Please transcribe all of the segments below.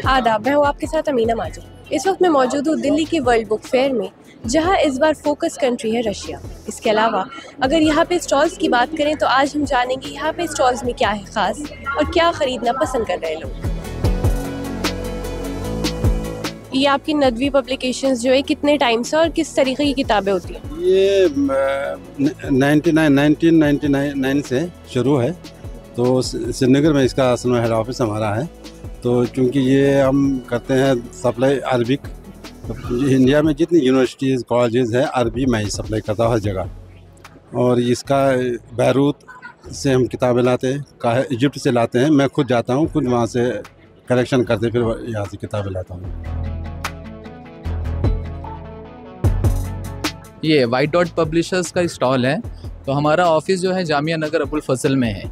आदाब, मैं हूँ आपके साथ अमीना माजिद। इस वक्त मैं मौजूद हूँ दिल्ली की वर्ल्ड बुक फेयर में, जहाँ इस बार फोकस कंट्री है रशिया। इसके अलावा अगर यहाँ पे स्टॉल्स की बात करें तो आज हम जानेंगे यहाँ पे स्टॉल्स में क्या है ख़ास और क्या ख़रीदना पसंद कर रहे हैं लोग। ये आपकी नदवी पब्लिकेशंस जो है कितने टाइम से और किस तरीके की किताबें होती हैं? ये 1999 से शुरू है। तो श्रीनगर में इसका असल में हेड ऑफिस हमारा है। तो चूँकि ये हम करते हैं सप्लाई अरबिक, तो इंडिया में जितनी यूनिवर्सिटीज़ कॉलेजेस है अरबी में ही सप्लाई करता हूँ हर जगह। और इसका बैरूत से हम किताबें लाते हैं, इजिप्ट से लाते हैं। मैं खुद जाता हूँ, खुद वहाँ से कलेक्शन करते फिर यहाँ से किताबें लाता हूँ। ये वाइट डॉट पब्लिशर्स का स्टॉल है। तो हमारा ऑफिस जो है जामिया नगर अबुल फजल में है।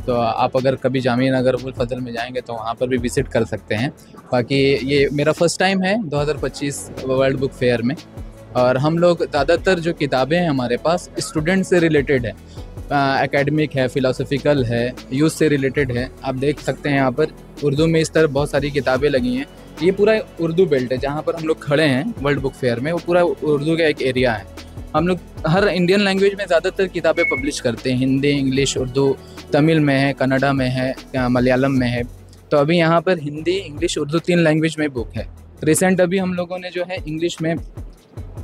तो आप अगर कभी जामिया नगर अबुल फजल में जाएंगे तो वहाँ पर भी विज़िट कर सकते हैं। बाकी ये मेरा फ़र्स्ट टाइम है 2025 वर्ल्ड बुक फेयर में। और हम लोग ज़्यादातर जो किताबें हैं हमारे पास स्टूडेंट से रिलेटेड है, एकेडमिक है, फ़िलासफ़िकल है, यूथ से रिलेटेड है। आप देख सकते हैं यहाँ पर उर्दू में इस तरह बहुत सारी किताबें लगी हैं। ये पूरा उर्दू बेल्ट है जहाँ पर हम लोग खड़े हैं वर्ल्ड बुक फेयर में, वो पूरा उर्दू का एक एरिया है। हम लोग हर इंडियन लैंग्वेज में ज़्यादातर किताबें पब्लिश करते हैं, हिंदी, इंग्लिश, उर्दू, तमिल में है, कन्नड़ा में है, मलयालम में है। तो अभी यहाँ पर हिंदी, इंग्लिश, उर्दू 3 लैंग्वेज में बुक है। रिसेंट अभी हम लोगों ने जो है इंग्लिश में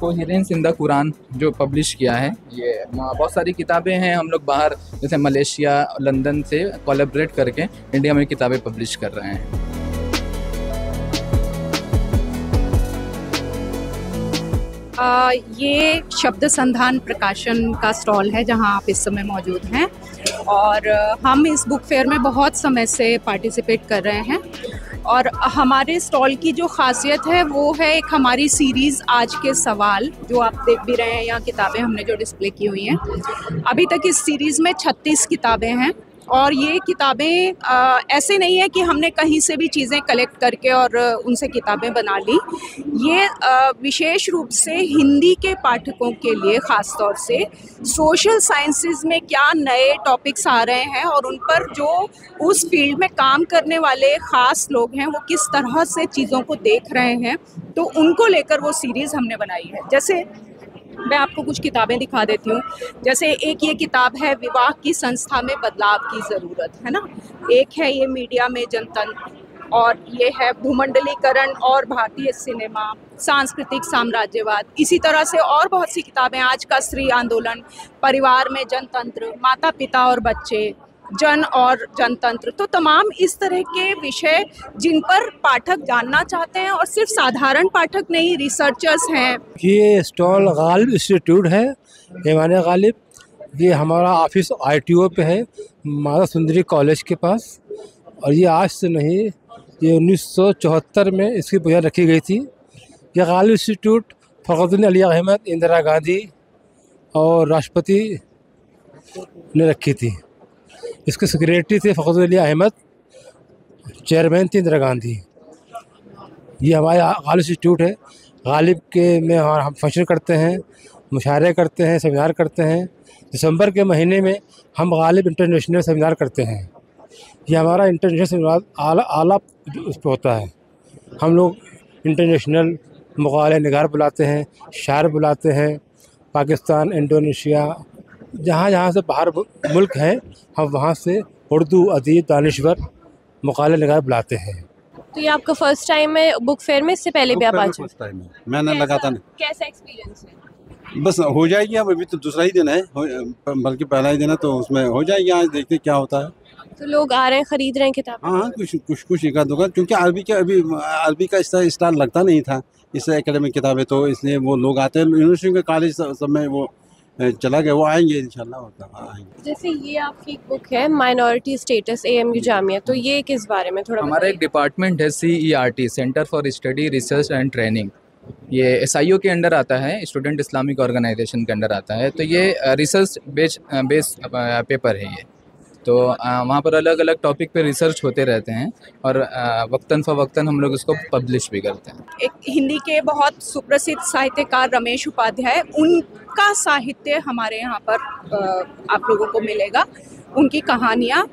कोहेरेंस इन द कुरान जो पब्लिश किया है। ये बहुत सारी किताबें हैं। हम लोग बाहर जैसे मलेशिया, लंदन से कोलैबोरेट करके इंडिया में किताबें पब्लिश कर रहे हैं। ये शब्द संधान प्रकाशन का स्टॉल है जहां आप इस समय मौजूद हैं। और हम इस बुक फेयर में बहुत समय से पार्टिसिपेट कर रहे हैं। और हमारे स्टॉल की जो खासियत है वो है एक हमारी सीरीज़ आज के सवाल, जो आप देख भी रहे हैं। यहाँ किताबें हमने जो डिस्प्ले की हुई हैं, अभी तक इस सीरीज़ में 36 किताबें हैं। और ये किताबें ऐसे नहीं है कि हमने कहीं से भी चीज़ें कलेक्ट करके और उनसे किताबें बना ली। ये विशेष रूप से हिंदी के पाठकों के लिए ख़ास तौर से सोशल साइंसेज में क्या नए टॉपिक्स आ रहे हैं और उन पर जो उस फील्ड में काम करने वाले ख़ास लोग हैं वो किस तरह से चीज़ों को देख रहे हैं, तो उनको लेकर वो सीरीज़ हमने बनाई है। जैसे मैं आपको कुछ किताबें दिखा देती हूँ। जैसे एक ये किताब है विवाह की संस्था में बदलाव की ज़रूरत, है ना। एक है ये मीडिया में जनतंत्र, और ये है भूमंडलीकरण और भारतीय सिनेमा, सांस्कृतिक साम्राज्यवाद। इसी तरह से और बहुत सी किताबें, आज का स्त्री आंदोलन, परिवार में जनतंत्र, माता पिता और बच्चे, जन और जनतंत्र। तो तमाम इस तरह के विषय जिन पर पाठक जानना चाहते हैं, और सिर्फ साधारण पाठक नहीं, रिसर्चर्स हैं। ये स्टॉल गालिब इंस्टीट्यूट है, ऐवान गालिब। ये हमारा ऑफिस ITO पे है, माता सुंदरी कॉलेज के पास। और ये आज से नहीं, ये 1974 में इसकी बुनियाद रखी गई थी। यह गालिब इंस्टीट्यूट फ़खरुद्दीन अली अहमद, इंदिरा गांधी और राष्ट्रपति ने रखी थी। इसके सेक्रेटरी थे फ़खरुद्दीन अली अहमद, चेयरमैन थे इंदिरा गांधी। ये हमारे गालिब इंस्टीट्यूट है। गालिब के में हम फंक्शन करते हैं, मुशायरे करते हैं, सेमिनार करते हैं। दिसंबर के महीने में हम गालिब इंटरनेशनल सेमिनार करते हैं। ये हमारा इंटरनेशनल सेमिनार आला उस पर होता है। हम लोग इंटरनेशनल मुकाले निगार बुलाते हैं, शायर बुलाते हैं, पाकिस्तान, इंडोनेशिया, जहाँ जहाँ से बाहर मुल्क हैं, हम वहाँ से उर्दू अदीब, दानिश्वर, मुकाले निगार बुलाते हैं। तो ये आपका फर्स्ट टाइम है बुक फेयर में? इससे पहले भी आप आ चुके? फर्स्ट टाइम है, मैंने लगाता नहीं। कैसा एक्सपीरियंस है? बस हो जाएगी। अब अभी तो दूसरा ही दिन है, बल्कि पहला ही दिन है, तो उसमें हो जाएगी। आज देखते क्या होता है। तो लोग आ रहे हैं, खरीद रहे हैं किताब? हाँ, कुछ एक आध होगा, क्योंकि अरबी का स्टाल लगता नहीं था इस एकेडमिक किताबें, तो इसलिए वो लोग आते हैं। यूनिवर्सिटी के कॉलेज सब में वो चला गया, वो आएंगे इंशाल्लाह आएंगे। जैसे ये आपकी एक बुक है माइनॉरिटी स्टेटस AMU जामिया, तो ये किस बारे में थोड़ा हमारा एक डिपार्टमेंट है CERT, centre for study research and training. ये SIO के अंडर आता है, स्टूडेंट इस्लामिक ऑर्गेनाइजेशन के अंडर आता है। तो ये रिसर्च बेस्ड पेपर है ये। तो वहाँ पर अलग अलग टॉपिक पे रिसर्च होते रहते हैं और वक्तन फ़वक्तन हम लोग उसको पब्लिश भी करते हैं। एक हिंदी के बहुत सुप्रसिद्ध साहित्यकार रमेश उपाध्याय, उनका साहित्य हमारे यहाँ पर आप लोगों को मिलेगा। उनकी कहानियाँ,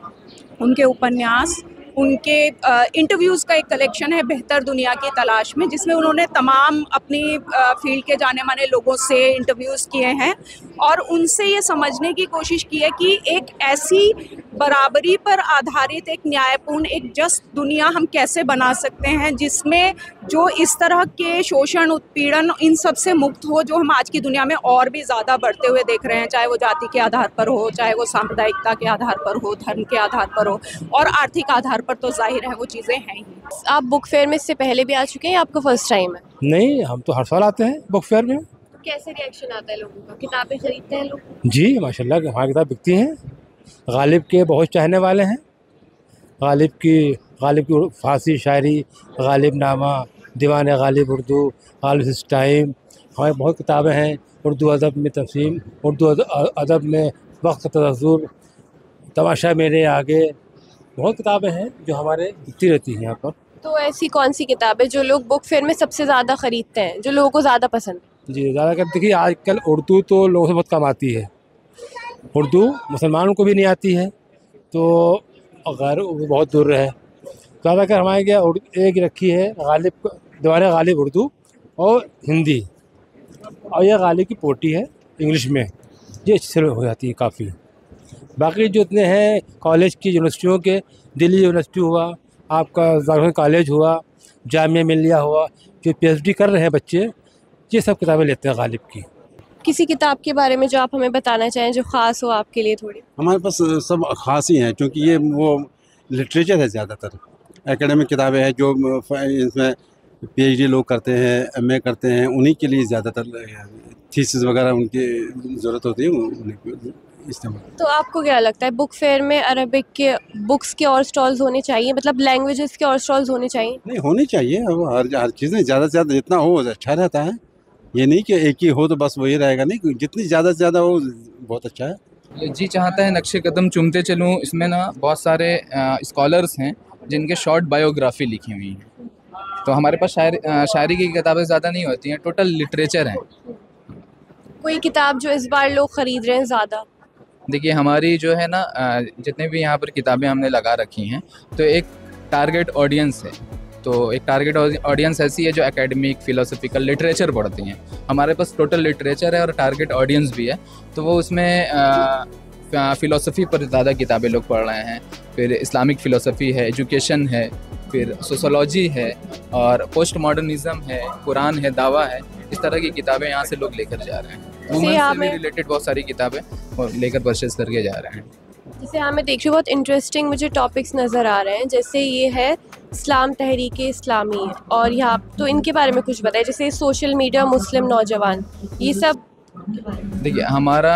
उनके उपन्यास, उनके इंटरव्यूज़ का एक कलेक्शन है बेहतर दुनिया की तलाश में, जिसमें उन्होंने तमाम अपनी फील्ड के जाने माने लोगों से इंटरव्यूज़ किए हैं और उनसे ये समझने की कोशिश की है कि एक ऐसी बराबरी पर आधारित एक न्यायपूर्ण एक जस्ट दुनिया हम कैसे बना सकते हैं जिसमें जो इस तरह के शोषण उत्पीड़न इन सब से मुक्त हो जो हम आज की दुनिया में और भी ज़्यादा बढ़ते हुए देख रहे हैं, चाहे वो जाति के आधार पर हो, चाहे वो सांप्रदायिकता के आधार पर हो, धर्म के आधार पर हो और आर्थिक आधार पर तो जाहिर है वो चीज़ें हैं ही। आप बुक फेयर में इससे पहले भी आ चुके हैं या आपका फर्स्ट टाइम है? नहीं, हम तो हर साल आते हैं बुक फेयर में। तो कैसे रिएक्शन आता है लोगों का? किताबें खरीदते हैं लोग? जी माशाल्लाह हमारी किताब बिकती हैं। गालिब के बहुत चाहने वाले हैं। गालिब की फ़ारसी शायरी, गालिब नामा, दीवान गालिब उर्दू, गालिब टाइम, हमारी बहुत किताबें हैं। उर्दू अदब में तफसील, उर्दू अदब में वक्त तदस्सुर, तमाशा मेरे आगे, बहुत किताबें हैं जो हमारे बिकती रहती हैं यहाँ पर। तो ऐसी कौन सी किताब है जो लोग बुक फेयर में सबसे ज़्यादा ख़रीदते हैं, जो लोगों को ज़्यादा पसंद है? जी ज़्यादा कर देखिए, आजकल उर्दू तो लोगों से बहुत कम आती है। उर्दू मुसलमानों को भी नहीं आती है, तो अगर वो बहुत दूर है। ज़्यादातर हमारे क्या एक रखी है गालिब, दीवान गालिब उर्दू और हिंदी, और यह गालिब की पोटी है इंग्लिश में, ये अच्छी से हो जाती है काफ़ी। बाकी जो इतने हैं कॉलेज की, यूनिवर्सिटियों के, दिल्ली यूनिवर्सिटी हुआ, आपका जाकिर कॉलेज हुआ, जामिया मिल्लिया हुआ, जो PhD कर रहे हैं बच्चे, ये सब किताबें लेते हैं गालिब की। किसी किताब के बारे में जो आप हमें बताना चाहें जो ख़ास हो आपके लिए थोड़ी? हमारे पास सब ख़ास ही हैं, क्योंकि ये वो लिटरेचर है ज़्यादातर। एकेडमिक किताबें हैं जो इसमें PhD लोग करते हैं, MA करते हैं, उन्हीं के लिए ज़्यादातर थीसिस वगैरह उनकी ज़रूरत होती है, उन्हीं इस्तेमाल। तो आपको क्या लगता है बुक फेयर में अरबिक के बुक्स के और स्टॉल्स होने चाहिए, मतलब लैंग्वेजेस के और स्टॉल्स होने चाहिए? नहीं, होनी चाहिए। अब हर चीज़ें ज़्यादा से ज़्यादा जितना हो अच्छा रहता है। ये नहीं कि एक ही हो तो बस वही रहेगा, नहीं, जितनी ज़्यादा से ज़्यादा हो बहुत अच्छा है। ये जी चाहता है नक्शे कदम चूमते चलूँ, इसमें ना बहुत सारे स्कॉलर्स हैं जिनके शॉर्ट बायोग्राफी लिखी हुई हैं। तो हमारे पास शायरी की किताबें ज़्यादा नहीं होती हैं, टोटल लिटरेचर हैं। कोई किताब जो इस बार लोग ख़रीद रहे हैं ज़्यादा? देखिए हमारी जो है ना जितने भी यहाँ पर किताबें हमने लगा रखी हैं, तो एक टारगेट ऑडियंस है। तो एक टारगेट ऑडियंस ऐसी है जो एकेडमिक, फिलोसफिकल, लिटरेचर पढ़ती हैं। हमारे पास टोटल लिटरेचर है और टारगेट ऑडियंस भी है, तो वो उसमें फ़िलोसफ़ी पर ज़्यादा किताबें लोग पढ़ रहे हैं। फिर इस्लामिक फ़िलोसफ़ी है, एजुकेशन है, फिर सोशोलॉजी है और पोस्ट मॉडर्निज़म है, कुरान है, दावा है। इस तरह की किताबें यहाँ से लोग लेकर जा रहे हैं। वुमेन से भी रिलेटेड बहुत सारी किताबें और लेकर परचेज़ करके जा रहे हैं। जैसे हाँ, मैं देख रही हूँ बहुत इंटरेस्टिंग मुझे टॉपिक्स नज़र आ रहे हैं। जैसे ये है इस्लाम तहरीक इस्लामी, और यहाँ तो इनके बारे में कुछ बताएं, जैसे सोशल मीडिया, मुस्लिम नौजवान, ये सब। देखिए हमारा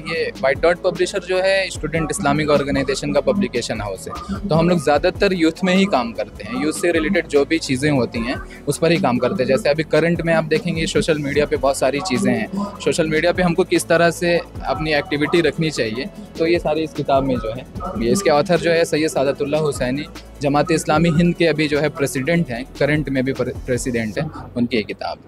ये वाइट डॉट पब्लिशर जो है स्टूडेंट इस्लामिक ऑर्गेनाइजेशन का पब्लिकेशन हाउस है। तो हम लोग ज़्यादातर यूथ में ही काम करते हैं, यूथ से रिलेटेड जो भी चीज़ें होती हैं उस पर ही काम करते हैं। जैसे अभी करंट में आप देखेंगे सोशल मीडिया पे बहुत सारी चीज़ें हैं, सोशल मीडिया पे हमको किस तरह से अपनी एक्टिविटी रखनी चाहिए, तो ये सारी इस किताब में जो है ये इसके ऑथर जो है सैयद सादतुल्लाह हुसैनी, जमात इस्लामी हिंद के अभी जो है प्रेसिडेंट हैं, करंट में भी प्रेसिडेंट हैं, उनकी ये किताब।